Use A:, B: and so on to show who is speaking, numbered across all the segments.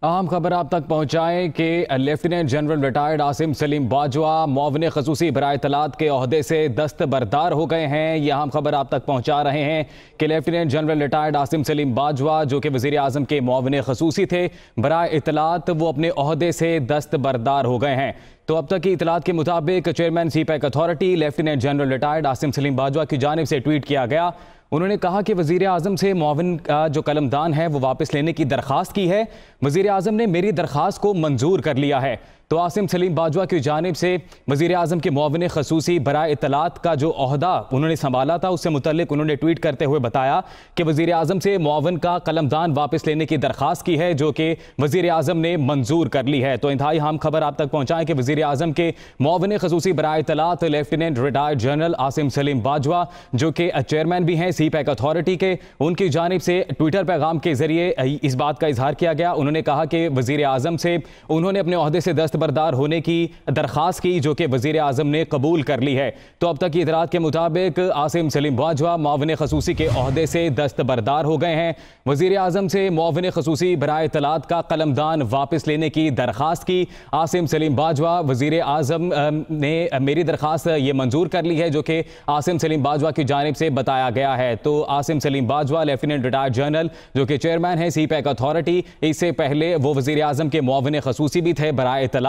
A: अहम खबर आप तक पहुंचाएं कि lieutenant general retired Asim Saleem Bajwa मुआविन खसूसी बराए इत्तलात के ओहदे से दस्तबरदार हो गए हैं। यह अहम खबर आप तक पहुंचा रहे हैं कि lieutenant general retired Asim Saleem Bajwa, जो कि वज़ीर आज़म के मुआविन खसूसी थे बराए इत्तलात, वो अपने ओहदे से दस्तबरदार हो गए हैं। तो अब तक की इत्तलात के मुताबिक chairman CPEC authority lieutenant general retired Asim Saleem Bajwa की जानिब से ट्वीट किया गया। उन्होंने कहा कि वज़ीर आज़म से मुआविन का जो कलमदान है वो वापस लेने की दरख्वास्त की है। वज़ीर आज़म ने मेरी दरख्वास्त को मंजूर कर लिया है। तो आसिम सलीम बाजवा की जानिब से वज़ीर आज़म के मुआविन खसूसी बराए इत्तलात का जो ओहदा उन्होंने संभाला था, उससे मुतल्लिक उन्होंने ट्वीट करते हुए बताया कि वज़ीर आज़म से मुआविन का कलमदान वापस लेने की दरख्वास्त की है, जो कि वज़ीर आज़म ने मंजूर कर ली है। तो इंतहाई हम खबर आप तक पहुँचाएँ कि वज़ीर आज़म के मुआविन खसूसी बराए इत्तलात lieutenant retired general Asim Saleem Bajwa, जो कि चेयरमैन भी हैं सीपैक अथॉरिटी के, उनकी जानिब से ट्विटर पैगाम के जरिए इस बात का इजहार किया गया। उन्होंने कहा कि वज़ीर आज़म से उन्होंने अपने ओहदे से दस्तबरदार होने की दरख्वास्त की, जो कि वज़ीर आज़म ने कबूल कर ली है। तो अब तक की इतलात के मुताबिक आसिम सलीम बाजवा मुआविन खसूसी के ओहदे से दस्तबरदार हो गए हैं। वज़ीर आज़म से मुआविन खसूसी बराए इत्तलात का कलमदान वापस लेने की दरख्वास्त की। आसिम सलीम बाजवा, वज़ीर आज़म ने मेरी दरख्वास्त ये मंजूर कर ली है, जो कि आसिम सलीम बाजवा की जानिब से बताया गया है। तो Asim Saleem Bajwa lieutenant retired general, जो कि चेयरमैन है सीपैक अथॉरिटी, इससे पहले वो वज़ीर आज़म के मुआविन खसूसी भी थे बराए इत्तलात,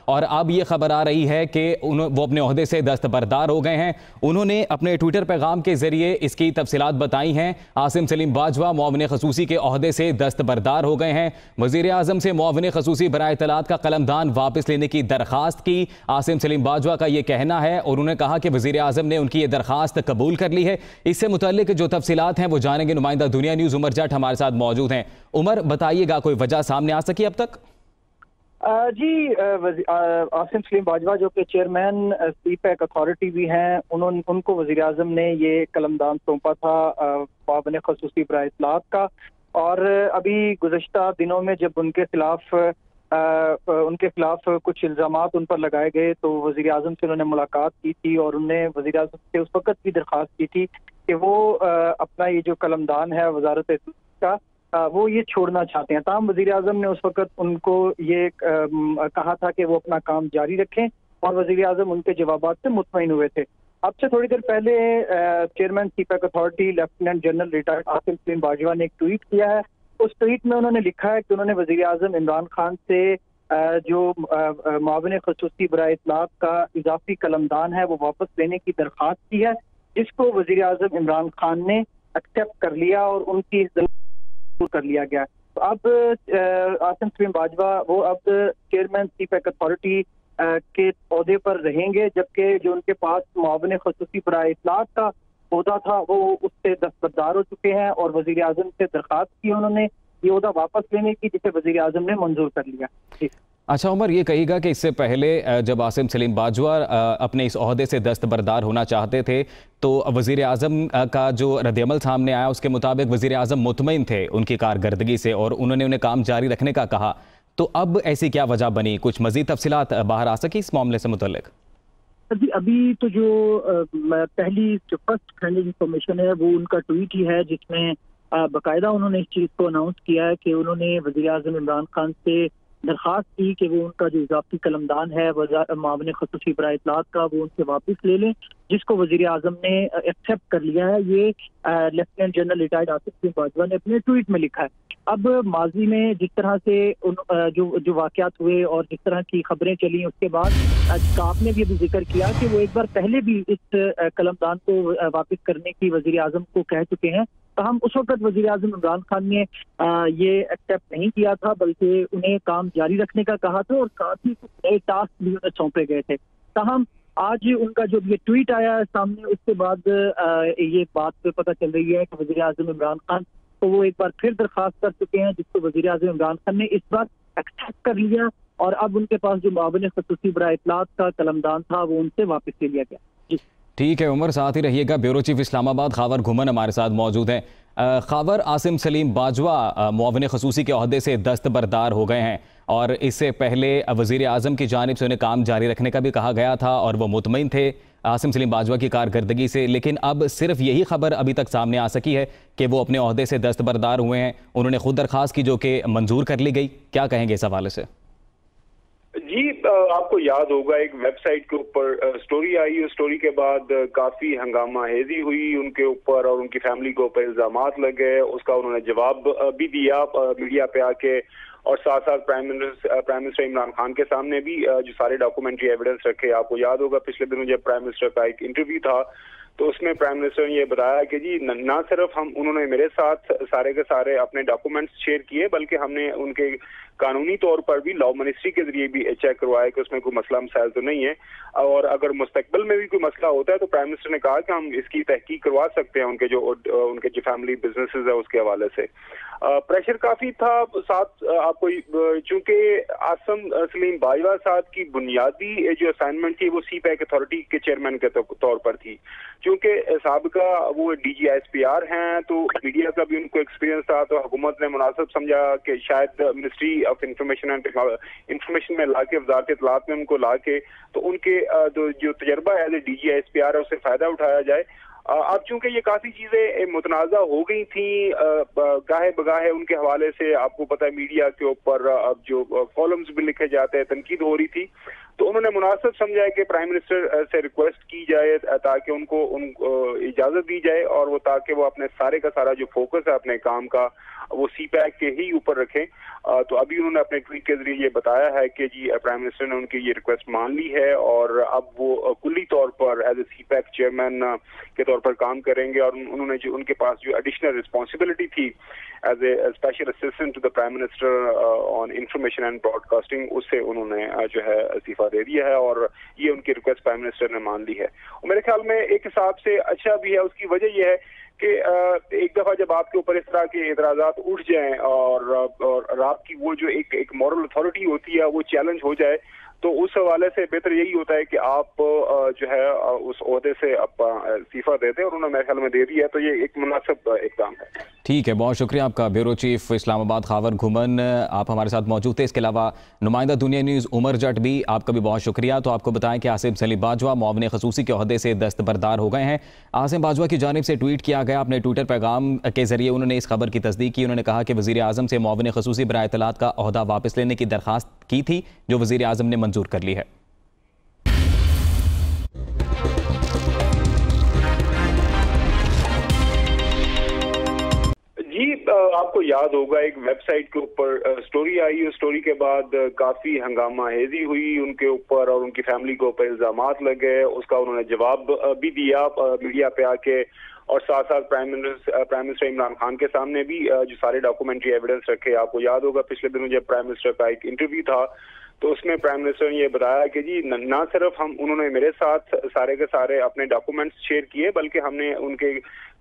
A: और अब ये खबर आ रही है कि वो अपने ओहदे से दस्तबरदार हो गए हैं। उन्होंने अपने ट्विटर पैगाम के जरिए इसकी तफसीलात बताई हैं। आसिम सलीम बाजवा मुआविन खसूसी के ओहदे से दस्तबरदार हो गए हैं। वज़ीर आज़म से मुआविन खसूसी बराए इत्तलात का कलमदान वापस लेने की दरख्वास्त की। आसिम सलीम बाजवा का ये कहना है और उन्होंने कहा कि वज़ीर आज़म ने उनकी ये दरख्वास्त कबूल कर ली है। इससे मुतल्लिक जो तफसीलात हैं वो जानेंगे। नुमाइंदा दुनिया न्यूज़ उमर जट हमारे साथ मौजूद हैं। उमर, बताइएगा, कोई वजह सामने आ सकी अब तक?
B: जी, आसिम सलीम बाजवा जो कि चेयरमैन सीपैक अथॉरिटी भी हैं, उनको वज़ीर आज़म ने ये कलमदान सौंपा था मुआविन खसूसी बराए इत्तलात का। और अभी गुज़श्ता दिनों में जब उनके खिलाफ कुछ इल्ज़ामात उन पर लगाए गए, तो वज़ीर आज़म से उन्होंने मुलाकात की थी और उन्होंने वज़ीर आज़म से उस वक़्त भी दरख्वास्त की थी कि वो अपना ये जो कलमदान है वज़ारत का वो ये छोड़ना चाहते हैं। ताहम वज़ीर आज़म ने उस वक़्त उनको ये कहा था कि वो अपना काम जारी रखें, और वज़ीर आज़म उनके जवाबात से मुतमईन हुए थे। अब से थोड़ी देर पहले chairman CPEC authority lieutenant general retired Asim Saleem Bajwa ने एक ट्वीट किया है। उस ट्वीट में उन्होंने लिखा है कि उन्होंने वज़ीर आज़म इमरान खान से जो मुआविन खसूसी बराए इत्तलात का इजाफी कलमदान है वो वापस लेने की दरख्वास्त की है, जिसको वज़ीर आज़म इमरान खान ने एक्सेप्ट कर लिया और उनकी कर लिया गया। तो अब आसिम सलीम बाजवा वो अब चेयरमैन सीपैक अथॉरिटी के ओहदे पर रहेंगे, जबकि जो उनके पास मुआविन खसूसी बराए इत्तलात का ओहदा था वो उससे दस्तबरदार हो चुके हैं और वज़ीर आज़म से दरख्वास्त की उन्होंने ये ओहदा वापस लेने की, जिसे वज़ीर आज़म ने मंजूर कर लिया। जी।
A: अच्छा उमर, ये कहिएगा कि इससे पहले जब आसिम सलीम बाजवा अपने इस ओहदे से दस्तबरदार होना चाहते थे, तो वज़ीर आज़म का जो रद्दअमल सामने आया उसके मुताबिक वज़ीर आज़म मुतमईन थे उनकी कारकर्दगी से और उन्होंने उन्हें काम जारी रखने का कहा। तो अब ऐसी क्या वजह बनी? कुछ मज़ीद तफसीलात बाहर आ सकी इस मामले से मुतल्लिक?
C: अभी तो जो पहली जो फर्स्ट हैंड इंफॉर्मेशन है वो उनका ट्वीट ही है, जिसमें बाकायदा उन्होंने इस चीज़ को अनाउंस किया है कि उन्होंने वज़ीर आज़म इमरान खान से दरख्वास्त की कि वो उनका जो इजाफी कलमदान है मुआविन खसूसी बराए इत्तलात का वो उनसे वापस ले लें, जिसको वज़ीर आज़म ने एक्सेप्ट कर लिया है। ये lieutenant general retired Asim Saleem Bajwa ने अपने ट्वीट में लिखा है। अब माजी में जिस तरह से जो वाक़यात हुए और जिस तरह की खबरें चली, उसके बाद आपने भी अभी जिक्र किया कि वो एक बार पहले भी इस कलमदान को वापस करने की वज़ीर आज़म को कह चुके हैं। तो हम उस वक्त वज़ीर आज़म इमरान खान ने ये एक्सेप्ट नहीं किया था, बल्कि उन्हें काम जारी रखने का कहा था और साथ ही कुछ नए टास्क भी उन्हें सौंपे गए थे। ताहम आज उनका जो ये ट्वीट आया है सामने, उसके बाद ये बात पे पता चल रही है कि वज़ीर आज़म इमरान खान को वो एक बार फिर दरख्वास्त कर चुके हैं, जिसको वज़ीर आज़म इमरान खान ने इस बार एक्सेप्ट कर लिया और अब उनके पास जो मुआविन खसूसी बराए इत्तलात का कलमदान था वो उनसे वापस ले लिया गया। जी
A: ठीक है उमर, साथ ही रहिएगा। ब्यूरो चीफ इस्लामाबाद खावर घुमन हमारे साथ मौजूद हैं। खावर, आसिम सलीम बाजवा मुआविन खसूसी के ओहदे से दस्तबरदार हो गए हैं और इससे पहले वज़ीर आज़म की जानिब से उन्हें काम जारी रखने का भी कहा गया था और वो मुतमईन थे। आसिम सलीम बाजवा की कारकर्दगी से, लेकिन अब सिर्फ यही खबर अभी तक सामने आ सकी है कि वो अपने ओहदे से दस्तबरदार हुए हैं। उन्होंने खुद दरखास्त की जो कि मंजूर कर ली गई। क्या कहेंगे इस हवाले से?
D: जी, आपको याद होगा एक वेबसाइट के ऊपर स्टोरी आई। उस स्टोरी के बाद काफी हंगामा हेजी हुई उनके ऊपर और उनकी फैमिली के ऊपर इल्जामात लगे। उसका उन्होंने जवाब भी दिया मीडिया पे आके, और साथ साथ प्राइम मिनिस्टर इमरान खान के सामने भी जो सारे डॉक्यूमेंट्री एविडेंस रखे। आपको याद होगा पिछले दिनों जब प्राइम मिनिस्टर का एक इंटरव्यू था तो उसमें प्राइम मिनिस्टर ने ये बताया कि जी ना सिर्फ उन्होंने मेरे साथ सारे के सारे अपने डॉक्यूमेंट्स शेयर किए, बल्कि हमने उनके कानूनी तौर पर भी लॉ मिनिस्ट्री के जरिए भी चेक करवाया कि उसमें कोई मसला मसाइल तो नहीं है, और अगर मुस्तकबिल में भी कोई मसला होता है तो प्राइम मिनिस्टर ने कहा कि हम इसकी तहकीक करवा सकते हैं उनके जो फैमिली बिजनेसेस है उसके हवाले से। प्रेशर काफी था। साथ आपको चूंकि आसिम सलीम बाजवा साहब की बुनियादी जो असाइनमेंट थी वो सीपैक अथॉरिटी के चेयरमैन के तौर पर थी। क्योंकि साबिका वो DGISPR हैं तो मीडिया का भी उनको एक्सपीरियंस था, तो हुकूमत ने मुनासिब समझा कि शायद मिनिस्ट्री ऑफ इंफॉर्मेशन में लाके वजारत इत्तलात में उनको लाके तो उनके जो तजर्बा है DGISPR है उससे फायदा उठाया जाए। अब चूंकि ये काफी चीजें मुतनाज़ा हो गई थी गाहे बगाहे उनके हवाले से, आपको पता है मीडिया के ऊपर अब जो कॉलम्स भी लिखे जाते हैं तनकीद हो रही थी, तो उन्होंने मुनासिब समझा कि प्राइम मिनिस्टर से रिक्वेस्ट की जाए ताकि उनको इजाजत दी जाए और वो ताकि वो अपने सारे का सारा जो फोकस है अपने काम का वो सीपैक के ही ऊपर रखें। तो अभी उन्होंने अपने ट्वीट के जरिए ये बताया है कि जी प्राइम मिनिस्टर ने उनकी ये रिक्वेस्ट मान ली है और अब वो कुल्ली तौर पर एज ए सीपैक चेयरमैन के तौर पर काम करेंगे, और उन्होंने जो उनके पास जो एडिशनल रिस्पॉन्सिबिलिटी थी as a special assistant to the prime minister on information and broadcasting, उससे उन्होंने जो है इस्तीफा दे दिया है और ये उनकी रिक्वेस्ट प्राइम मिनिस्टर ने मान ली है। और मेरे ख्याल में एक हिसाब से अच्छा भी है। उसकी वजह यह है कि एक दफा जब आपके ऊपर इस तरह के एतराजात उठ जाएं और आपकी वो जो एक मॉरल अथॉरिटी होती है वो चैलेंज हो जाए, तो उस हवाले से बेहतर यही होता है कि आप जो है उस ओहदे से इस्तीफा दे दें, और उन्होंने मेरे ख्याल में दे दिया है, तो ये एक मुनासिब इक़दाम है।
A: ठीक है, बहुत शुक्रिया आपका। ब्यूरो चीफ इस्लामाबाद खावर घुमन आप हमारे साथ मौजूद थे। इसके अलावा नुमाइंदा दुनिया न्यूज़ उमर जट भी, आपका भी बहुत शुक्रिया। तो आपको बताएं कि आसिम सलीम बाजवा मुआविन खसूसी के ओहदे से दस्तबरदार हो गए हैं। आसिम बाजवा की जानिब से ट्वीट किया गया, अपने ट्विटर पैगाम के जरिए उन्होंने इस खबर की तस्दीक की। उन्होंने कहा कि वज़ीर आज़म से मुआविन खसूसी बराए इत्तलात का ओहदा वापस लेने की दरख्वास्त की थी, जो वज़ीर आज़म ने मंजूर कर ली है।
D: जी, आपको याद होगा एक वेबसाइट के ऊपर स्टोरी आई। उस स्टोरी के बाद काफी हंगामा हेजी हुई उनके ऊपर और उनकी फैमिली के ऊपर इल्जामात लगे। उसका उन्होंने जवाब भी दिया मीडिया पे आके, और साथ साथ प्राइम मिनिस्टर इमरान खान के सामने भी जो सारे डॉक्यूमेंट्री एविडेंस रखे। आपको याद होगा पिछले दिनों जब प्राइम मिनिस्टर का एक इंटरव्यू था तो उसमें प्राइम मिनिस्टर ने ये बताया कि जी ना सिर्फ उन्होंने मेरे साथ सारे के सारे अपने डॉक्यूमेंट्स शेयर किए, बल्कि हमने उनके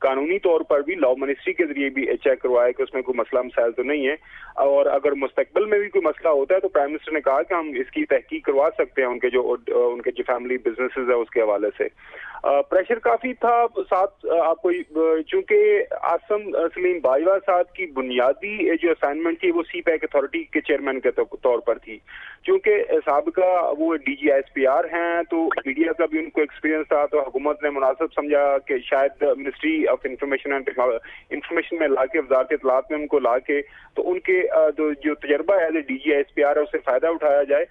D: कानूनी तौर पर भी लॉ मिनिस्ट्री के जरिए भी चेक करवाया कि उसमें कोई मसला मसाइल तो नहीं है, और अगर मुस्तकबिल में भी कोई मसला होता है तो प्राइम मिनिस्टर ने कहा कि हम इसकी तहकीक करवा सकते हैं उनके जो फैमिली बिजनेसेस है उसके हवाले से। प्रेशर काफी था। साथ आपको चूंकि आसिम सलीम बाजवा साहब की बुनियादी जो असाइनमेंट थी वो सीपैक अथॉरिटी के चेयरमैन के तौर पर थी। क्योंकि साबिका वो DGISPR हैं तो मीडिया का भी उनको एक्सपीरियंस था, तो हुकूमत ने मुनासिब समझा कि शायद मिनिस्ट्री ऑफ इंफॉर्मेशन में लाके वजारत इत्तलात में उनको लाके तो उनके जो तजर्बा है DGISPR है उससे फायदा उठाया जाए।